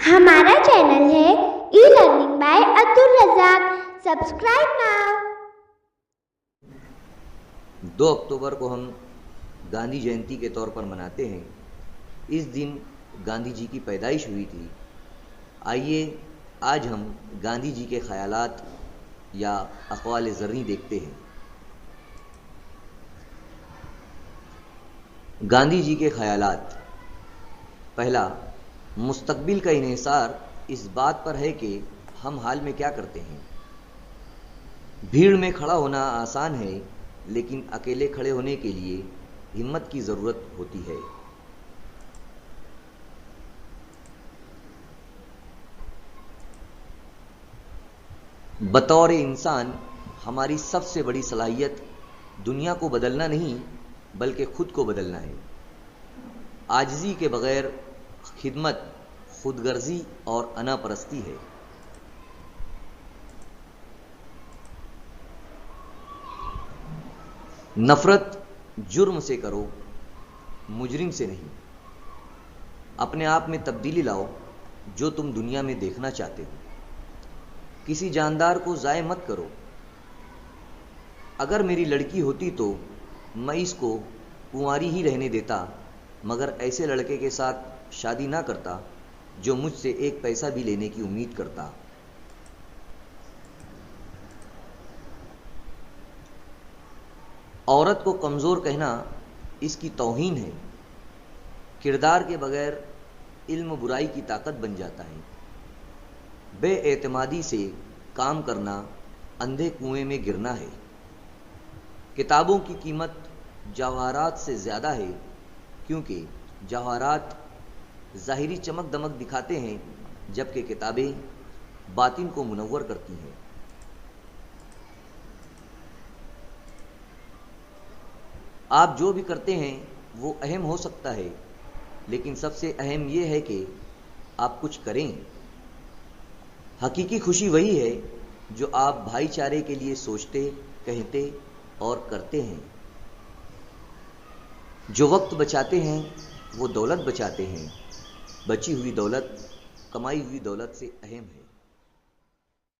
हमारा चैनल है e learning by Abdul Razzaq. Subscribe now. 2 अक्टूबर को हम गांधी जयंती के तौर पर मनाते हैं। इस दिन गांधी जी की पैदाइश हुई थी। आइए आज हम गांधी जी के ख्यालात या अक़वाल ज़रनी देखते हैं। गांधी जी के ख्यालात। पहला, मुस्तकबिल का इन्हिसार इस बात पर है कि हम हाल में क्या करते हैं। भीड़ में खड़ा होना आसान है, लेकिन अकेले खड़े होने के लिए हिम्मत की ज़रूरत होती है। बतौर इंसान हमारी सबसे बड़ी सलाहियत दुनिया को बदलना नहीं बल्कि खुद को बदलना है। आजिज़ी के बगैर खिदमत खुदगर्जी और अनापरस्ती है। नफरत जुर्म से करो, मुजरिम से नहीं। अपने आप में तब्दीली लाओ जो तुम दुनिया में देखना चाहते हो। किसी जानदार को ज़ाय मत करो। अगर मेरी लड़की होती तो मैं इसको कुंवारी ही रहने देता, मगर ऐसे लड़के के साथ शादी ना करता जो मुझसे एक पैसा भी लेने की उम्मीद करता। औरत को कमज़ोर कहना इसकी तौहीन है। किरदार के बगैर इल्म बुराई की ताकत बन जाता है। बेएतमादी से काम करना अंधे कुएं में गिरना है। किताबों की कीमत जवाहरात से ज़्यादा है, क्योंकि जवाहरात ज़ाहिरी चमक दमक दिखाते हैं, जबकि किताबें बातिन को मुनव्वर करती हैं। आप जो भी करते हैं वो अहम हो सकता है, लेकिन सबसे अहम यह है कि आप कुछ करें। हकीकी खुशी वही है जो आप भाईचारे के लिए सोचते, कहते और करते हैं। जो वक्त बचाते हैं वो दौलत बचाते हैं। बची हुई दौलत कमाई हुई दौलत से अहम है।